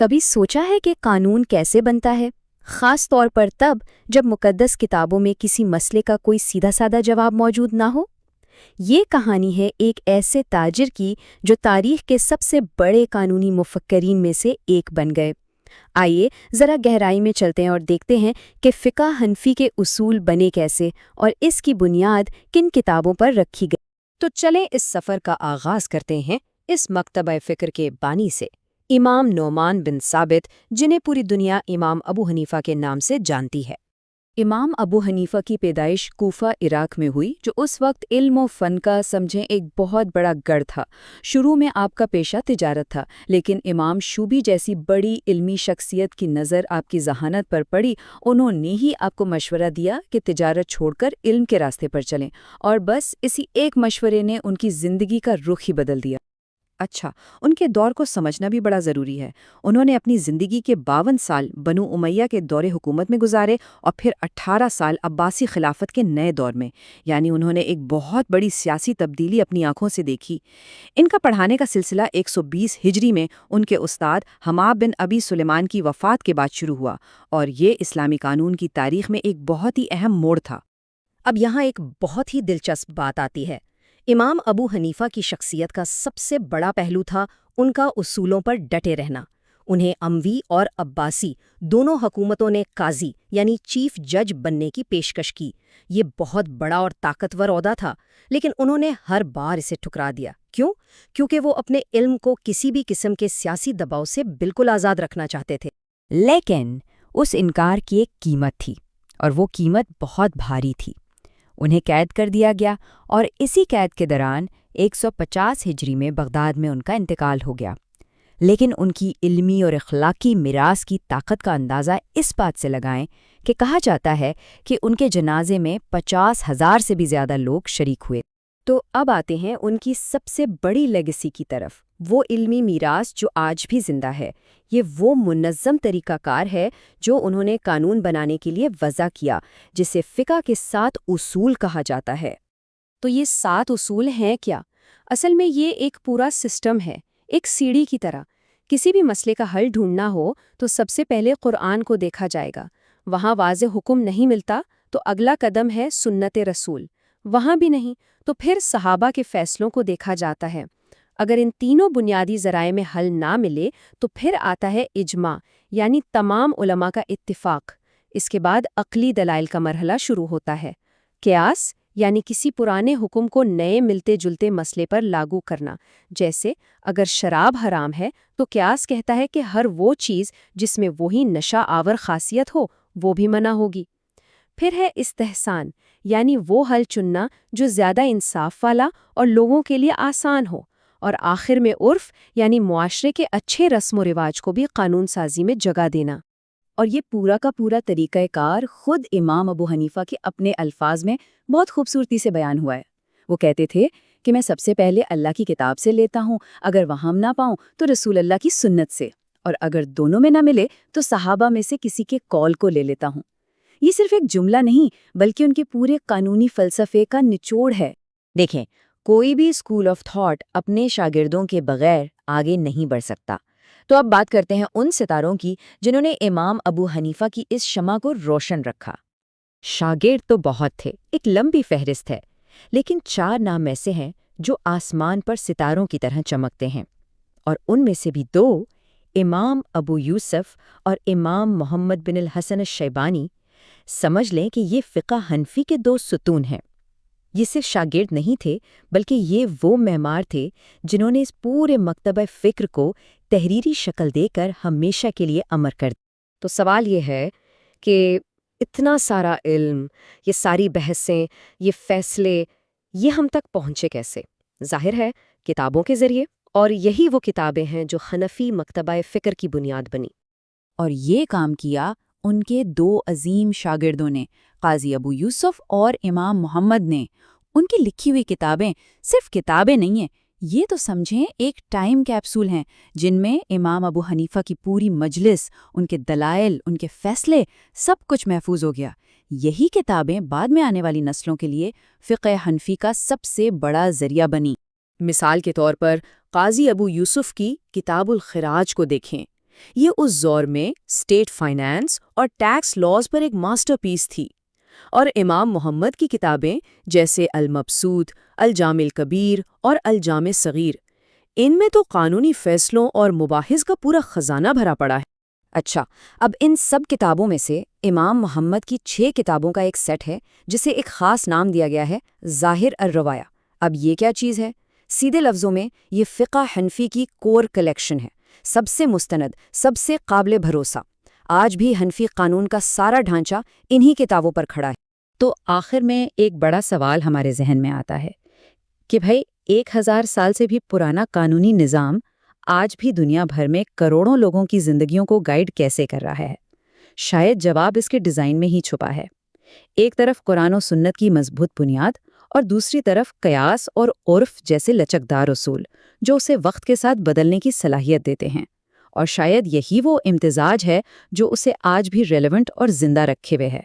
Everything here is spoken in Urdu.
کبھی سوچا ہے کہ قانون کیسے بنتا ہے؟ خاص طور پر تب جب مقدس کتابوں میں کسی مسئلے کا کوئی سیدھا سادہ جواب موجود نہ ہو؟ یہ کہانی ہے ایک ایسے تاجر کی جو تاریخ کے سب سے بڑے قانونی مفکرین میں سے ایک بن گئے۔ آئیے ذرا گہرائی میں چلتے ہیں اور دیکھتے ہیں کہ فقہ حنفی کے اصول بنے کیسے اور اس کی بنیاد کن کتابوں پر رکھی گئی۔ تو چلیں اس سفر کا آغاز کرتے ہیں اس مکتبہ فکر کے بانی سے، امام نعمان بن ثابت، جنہیں پوری دنیا امام ابو حنیفہ کے نام سے جانتی ہے۔ امام ابو حنیفہ کی پیدائش کوفہ عراق میں ہوئی، جو اس وقت علم و فن کا سمجھیں ایک بہت بڑا گڑھ تھا۔ شروع میں آپ کا پیشہ تجارت تھا، لیکن امام شوبی جیسی بڑی علمی شخصیت کی نظر آپ کی ذہانت پر پڑی۔ انہوں نے ہی آپ کو مشورہ دیا کہ تجارت چھوڑ کر علم کے راستے پر چلیں، اور بس اسی ایک مشورے نے ان کی زندگی کا رخ ہی بدل دیا۔ اچھا، ان کے دور کو سمجھنا بھی بڑا ضروری ہے۔ انہوں نے اپنی زندگی کے 52 سال بنو امیہ کے دور حکومت میں گزارے اور پھر 18 سال عباسی خلافت کے نئے دور میں، یعنی انہوں نے ایک بہت بڑی سیاسی تبدیلی اپنی آنکھوں سے دیکھی۔ ان کا پڑھانے کا سلسلہ 120 ہجری میں ان کے استاد حماد بن ابی سلیمان کی وفات کے بعد شروع ہوا، اور یہ اسلامی قانون کی تاریخ میں ایک بہت ہی اہم موڑ تھا۔ اب یہاں ایک بہت ہی دلچسپ بات آتی ہے۔ امام ابو حنیفہ کی شخصیت کا سب سے بڑا پہلو تھا ان کا اصولوں پر ڈٹے رہنا۔ انہیں اموی اور عباسی دونوں حکومتوں نے قاضی یعنی چیف جج بننے کی پیشکش کی۔ یہ بہت بڑا اور طاقتور عہدہ تھا، لیکن انہوں نے ہر بار اسے ٹھکرا دیا۔ کیوں؟ کیونکہ وہ اپنے علم کو کسی بھی قسم کے سیاسی دباؤ سے بالکل آزاد رکھنا چاہتے تھے۔ لیکن اس انکار کی ایک قیمت تھی، اور وہ قیمت بہت بھاری تھی۔ انہیں قید کر دیا گیا، اور اسی قید کے دوران 150 ہجری میں بغداد میں ان کا انتقال ہو گیا۔ لیکن ان کی علمی اور اخلاقی میراث کی طاقت کا اندازہ اس بات سے لگائیں کہ کہا جاتا ہے کہ ان کے جنازے میں 50,000 سے بھی زیادہ لوگ شریک ہوئے۔ تو اب آتے ہیں ان کی سب سے بڑی لیگیسی کی طرف، وہ علمی میراث جو آج بھی زندہ ہے۔ یہ وہ منظم طریقہ کار ہے جو انہوں نے قانون بنانے کے لیے وضع کیا، جسے فقہ کے 7 اصول کہا جاتا ہے۔ تو یہ 7 اصول ہیں کیا؟ اصل میں یہ ایک پورا سسٹم ہے، ایک سیڑھی کی طرح۔ کسی بھی مسئلے کا حل ڈھونڈنا ہو تو سب سے پہلے قرآن کو دیکھا جائے گا۔ وہاں واضح حکم نہیں ملتا تو اگلا قدم ہے سنت رسول۔ وہاں بھی نہیں تو پھر صحابہ کے فیصلوں کو دیکھا جاتا ہے۔ اگر ان تینوں بنیادی ذرائع میں حل نہ ملے تو پھر آتا ہے اجماع، یعنی تمام علماء کا اتفاق۔ اس کے بعد عقلی دلائل کا مرحلہ شروع ہوتا ہے، قیاس، یعنی کسی پرانے حکم کو نئے ملتے جلتے مسئلے پر لاگو کرنا۔ جیسے اگر شراب حرام ہے تو قیاس کہتا ہے کہ ہر وہ چیز جس میں وہی نشہ آور خاصیت ہو وہ بھی منع ہوگی۔ پھر ہے استحسان، یعنی وہ حل چننا جو زیادہ انصاف والا اور لوگوں کے لیے آسان ہو۔ اور آخر میں عرف، یعنی معاشرے کے اچھے رسم و رواج کو بھی قانون سازی میں جگہ دینا۔ اور یہ پورا کا پورا طریقہ کار خود امام ابو حنیفہ کے اپنے الفاظ میں بہت خوبصورتی سے بیان ہوا ہے۔ وہ کہتے تھے کہ میں سب سے پہلے اللہ کی کتاب سے لیتا ہوں، اگر وہاں نہ پاؤں تو رسول اللہ کی سنت سے، اور اگر دونوں میں نہ ملے تو صحابہ میں سے کسی کے قول کو لے لیتا ہوں۔ یہ صرف ایک جملہ نہیں بلکہ ان کے پورے قانونی فلسفے کا نچوڑ ہے۔ دیکھیں، کوئی بھی اسکول آف تھاٹ اپنے شاگردوں کے بغیر آگے نہیں بڑھ سکتا۔ تو اب بات کرتے ہیں ان ستاروں کی جنہوں نے امام ابو حنیفہ کی اس شمع کو روشن رکھا۔ شاگرد تو بہت تھے، ایک لمبی فہرست ہے، لیکن 4 نام ایسے ہیں جو آسمان پر ستاروں کی طرح چمکتے ہیں، اور ان میں سے بھی 2، امام ابو یوسف اور امام محمد بن الحسن الشیبانی۔ سمجھ لیں کہ یہ فقہ حنفی کے 2 ستون ہیں۔ یہ صرف شاگرد نہیں تھے، بلکہ یہ وہ معمار تھے جنہوں نے اس پورے مکتبہ فکر کو تحریری شکل دے کر ہمیشہ کے لیے امر کر دیا۔ تو سوال یہ ہے کہ اتنا سارا علم، یہ ساری بحثیں، یہ فیصلے، یہ ہم تک پہنچے کیسے؟ ظاہر ہے کتابوں کے ذریعے، اور یہی وہ کتابیں ہیں جو حنفی مکتبہ فکر کی بنیاد بنی۔ اور یہ کام کیا ان کے 2 عظیم شاگردوں نے، قاضی ابو یوسف اور امام محمد نے۔ ان کی لکھی ہوئی کتابیں صرف کتابیں نہیں ہیں، یہ تو سمجھیں ایک ٹائم کیپسول ہیں جن میں امام ابو حنیفہ کی پوری مجلس، ان کے دلائل، ان کے فیصلے، سب کچھ محفوظ ہو گیا۔ یہی کتابیں بعد میں آنے والی نسلوں کے لیے فقہ حنفی کا سب سے بڑا ذریعہ بنی۔ مثال کے طور پر قاضی ابو یوسف کی کتاب الخراج کو دیکھیں۔ یہ اس دور میں اسٹیٹ فائنانس اور ٹیکس لاز پر ایک ماسٹر پیس تھی، اور امام محمد کی کتابیں جیسے المبسوط، الجامع الکبیر اور الجامع صغیر، ان میں تو قانونی فیصلوں اور مباحث کا پورا خزانہ بھرا پڑا ہے۔ اچھا، اب ان سب کتابوں میں سے امام محمد کی 6 کتابوں کا ایک سیٹ ہے جسے ایک خاص نام دیا گیا ہے، ظاہر الروایا۔ اب یہ کیا چیز ہے؟ سیدھے لفظوں میں یہ فقہ حنفی کی کور کلیکشن ہے، سب سے مستند، سب سے قابل بھروسہ۔ آج بھی حنفی قانون کا سارا ڈھانچہ انہی کتابوں پر کھڑا ہے۔ تو آخر میں ایک بڑا سوال ہمارے ذہن میں آتا ہے کہ بھئی 1000 سال سے بھی پرانا قانونی نظام آج بھی دنیا بھر میں کروڑوں لوگوں کی زندگیوں کو گائیڈ کیسے کر رہا ہے؟ شاید جواب اس کے ڈیزائن میں ہی چھپا ہے۔ ایک طرف قرآن و سنت کی مضبوط بنیاد اور دوسری طرف قیاس اور عرف جیسے لچکدار اصول جو اسے وقت کے ساتھ بدلنے کی صلاحیت دیتے ہیں، اور شاید یہی وہ امتزاج ہے جو اسے آج بھی ریلیونٹ اور زندہ رکھے ہوئے ہے۔